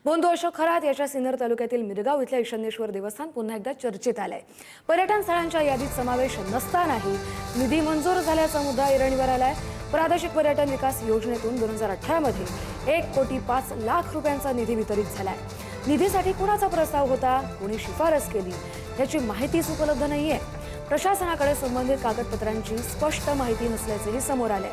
बोंधू अशोक खरात याच्या सिन्नर तालुक्यातील मिरगाव इथल्या ईशान्येश्वर देवस्थान पुन्हा एकदा चर्चेत आलंय। पर्यटन स्थळांच्या यादीत समावेश नसतानाही निधी मंजूर झाल्याचा मुद्दा ऐरणीवर आलाय। प्रादेशिक पर्यटन विकास योजनेतून 2018 मध्ये 1,05,00,000 रुपयांचा निधी वितरित झालाय। निधीसाठी कुणाचा प्रस्ताव होता, कोणी शिफारस केली याची माहितीच उपलब्ध नाहीये। प्रशासनाकडे संबंधित कागदपत्रांची स्पष्ट माहिती नसल्याचेही समोर आले।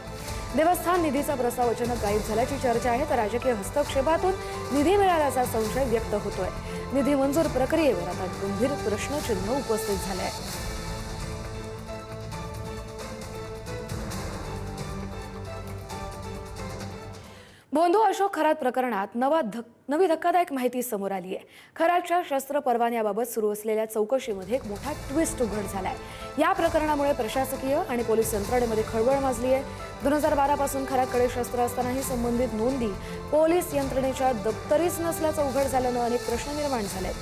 देवस्थान निधीचा प्रस्ताव अचानक गायब झाल्याची चर्चा आहे, तर राजकीय हस्तक्षेपातून निधी मिळाल्याचा संशय व्यक्त होतोय। निधी मंजूर प्रक्रियेवर आता गंभीर प्रश्नचिन्ह उपस्थित झाले आहे। बोंधू अशोक खरात प्रकरणात नवी धक्कादायक माहिती समोर आली आहे। खरातच्या शस्त्र परवान्याबाबत सुरू असलेल्या चौकशीमध्ये एक मोठा ट्विस्ट उघड झालाय। या प्रकरणामुळे प्रशासकीय आणि पोलीस यंत्रणेमध्ये खळबळ माजली आहे। 2012 पासून खरातकडे शस्त्र असतानाही संबंधित नोंदी पोलीस यंत्रणेच्या दप्तरीच नसल्याचं उघड झाल्यानं अनेक प्रश्न निर्माण झाले।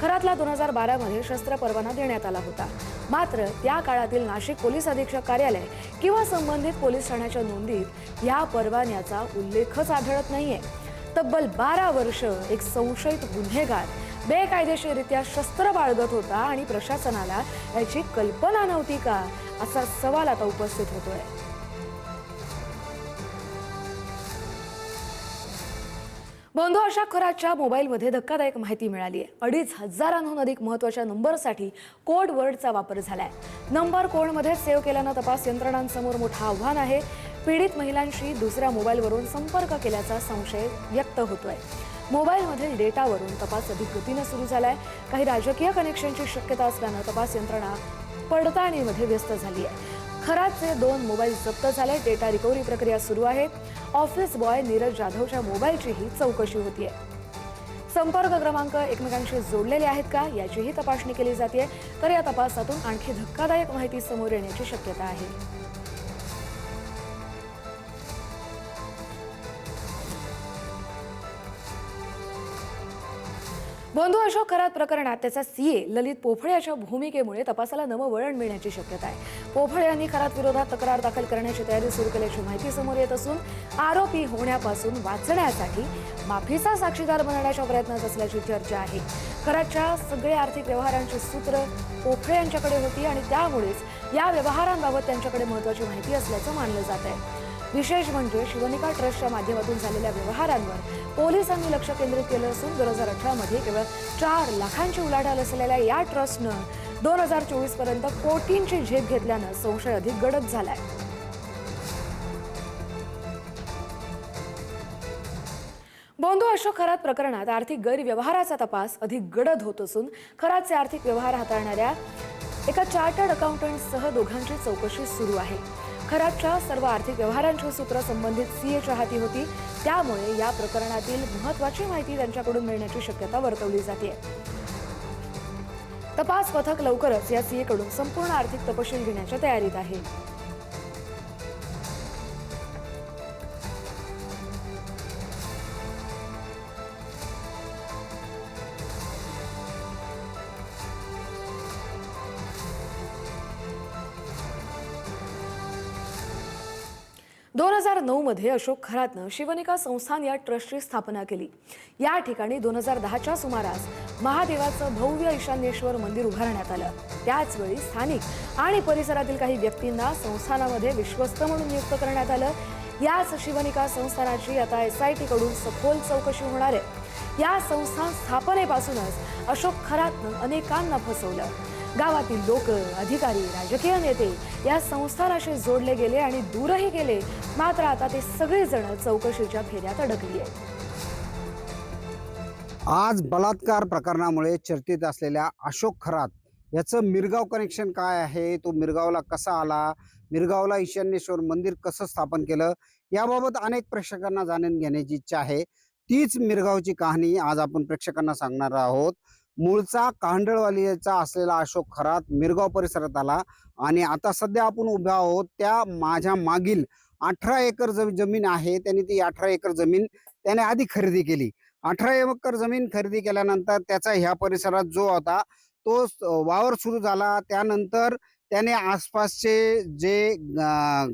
खरातला 2012 मध्ये शस्त्र परवाना देण्यात आला होता, मात्र त्या काळातील नाशिक पोलीस अधीक्षक कार्यालय किंवा संबंधित पोलीस ठाण्याच्या नोंदीत या परवान्याचा उल्लेखच आढळत नाहीये। तब्बल 12 वर्ष एक संशयित गुन्हेगार बेकायदेशीररित्या शस्त्र बाळगत होता आणि प्रशासनाला याची कल्पना नव्हती का, असा सवाल आता उपस्थित होतोय। बोंधू अशोक खरातच्या मोबाईलमध्ये धक्कादायक माहिती मिळाली आहे। 2,500हून अधिक महत्त्वाच्या नंबरसाठी कोड वर्डचा वापर झालाय। नंबर कोडमध्ये सेव्ह केल्यानं तपास यंत्रणांसमोर मोठं आव्हान आहे। पीडित महिलांशी दुसऱ्या मोबाईलवरून संपर्क केल्याचा संशय व्यक्त होतोय। मोबाईलमधील डेटावरून तपास अधिक गतीनं सुरू झालाय। काही राजकीय कनेक्शनची शक्यता असल्यानं तपास यंत्रणा पडताळणीमध्ये व्यस्त झाली आहे। खरातचे 2 मोबाईल जप्त झाले। डेटा रिकव्हरी प्रक्रिया सुरू आहे। ऑफिस बॉय नीरज जाधवच्या मोबाईलचीही चौकशी होतीये। संपर्क क्रमांक एकमेकांशी जोडलेले आहेत का याचीही तपासणी केली जाते, तर या तपासातून आणखी धक्कादायक माहिती समोर येण्याची शक्यता आहे। बोंधू अशोक खरात प्रकरणात त्याचा सीए ललित पोफळे याच्या भूमिकेमुळे तपासाला नवं वळण मिळण्याची शक्यता आहे। पोफळे यांनी खरात विरोधात तक्रार दाखल करण्याची तयारी सुरू केल्याची माहिती समोर येत असून आरोपी होण्यापासून वाचण्यासाठी माफीचा साक्षीदार बनण्याच्या प्रयत्नात असल्याची चर्चा आहे। खरातच्या सगळ्या आर्थिक व्यवहारांची सूत्र पोफळे यांच्याकडे होती आणि त्यामुळेच या व्यवहारांबाबत त्यांच्याकडे महत्त्वाची माहिती असल्याचं मानलं जात आहे। विशेष म्हणजे शिवनिका ट्रस्टच्या माध्यमातून झालेल्या व्यवहारांवर पोलिसांनी लक्ष केंद्रित केलं असून 2018 मध्ये केवळ 4 लाखांची उलाढाल असलेल्या या ट्रस्टनं 2024 पर्यंत कोटींची झेप घेतल्यानं संशय अधिक गडद झालाय। बोंधू अशोक खरात प्रकरणात आर्थिक गैरव्यवहाराचा तपास अधिक गडद होत असून खरातचे आर्थिक व्यवहार हाताळणाऱ्या एका चार्टर्ड अकाउंटंटसह दोघांची चौकशी सुरू आहे। खरातच्या सर्व आर्थिक व्यवहारांची सूत्र संबंधित सीएच्या हाती होती, त्यामुळे या प्रकरणातील महत्त्वाची माहिती त्यांच्याकडून मिळण्याची शक्यता वर्तवली जाते। तपास पथक लवकरच या सीएकडून संपूर्ण आर्थिक तपशील घेण्याच्या तयारीत आहे। दोन 2009 मध्ये अशोक खरातनं शिवनिका संस्थान या ट्रस्टची स्थापना केली। या ठिकाणी 2010च्या सुमारास महादेवाचं भव्य ईशान्येश्वर मंदिर उभारण्यात आलं। त्याच वेळी स्थानिक आणि परिसरातील काही व्यक्तींना संस्थानामध्ये विश्वस्त म्हणून नियुक्त करण्यात आलं। याच शिवनिका संस्थानाची आता SIT कडून सखोल चौकशी होणार आहे। या संस्थान स्थापनेपासूनच अशोक खरातनं अनेकांना फसवलं। गावातील लोक, अधिकारी, राजकीय नेते या संस्थानाशी जोडले गेले आणि दूरही गेले, मात्र आता ते सगळेजण चौकशीच्या फेऱ्यात अडकली आहेत। आज बलात्कार प्रकरणामुळे चर्चेत असलेल्या अशोक खरात याचं मिरगाव कनेक्शन काय आहे, तो मिरगावला कसा आला, मिरगावला ईशान्येश्वर मंदिर कसं स्थापन केलं, याबाबत अनेक प्रेक्षकांना जाणून घेण्याची इच्छा आहे। तीच मिरगावची कहाणी आज आपण प्रेक्षकांना सांगणार आहोत। मूळचा कांडळवालीचा असलेला अशोक खरात मिरगाव परिसरात आला आणि आता सध्या आपण उभे आहोत त्या माझ्या मागील 18 एकर जमीन आहे। त्यांनी ती 18 एकर जमीन त्याने आधी खरेदी केली। 18 एकर जमीन खरेदी केल्यानंतर त्याचा ह्या परिसरात जो होता तो वावर सुरू झाला। त्यानंतर त्याने आसपासचे जे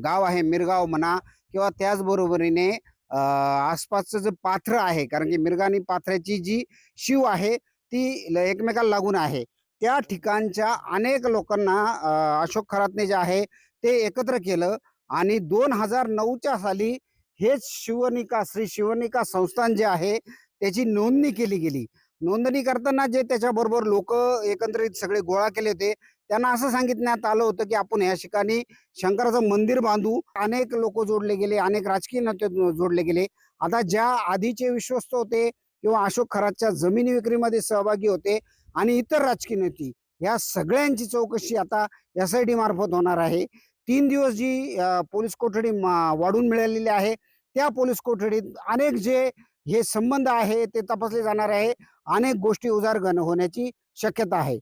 गाव आहे, मिरगाव म्हणा किंवा त्याचबरोबरीने आसपासचं जे पाथरं आहे, कारण की मिरग आणि पाथऱ्याची जी शिव आहे ती एकमेकाला लागून आहे. त्या ठिकाणच्या अनेक लोकांना अशोक खरातने जे आहे ते एकत्र केलं आणि 2009च्या साली हेच शिवनिका श्री शिवनिका संस्थान जे आहे त्याची नोंदणी केली गेली. नोंदणी करताना जे त्याच्याबरोबर लोकं एकत्रित सगळे गोळा केले होते, त्यांना असं सांगितण्यात आलं होतं, की आपण या ठिकाणी शंकराचं मंदिर बांधू. अनेक लोकं जोडले गेले, अनेक राजकीय नेते जोडले गेले. आता ज्या आधीचे विश्वस्त होते किंवा अशोक खरातच्या जमिनी विक्रीमध्ये सहभागी होते आणि इतर राजकीय नेते, या सगळ्यांची चौकशी आता एस-आय-टी मार्फत होणार आहे. 3 दिवस जी पोलीस कोठडी वाढवून मिळालेली आहे, त्या पोलीस कोठडीत अनेक जे हे संबंध आहे ते तपासले जाणार आहे. अनेक गोष्टी उजागर होण्याची शक्यता आहे.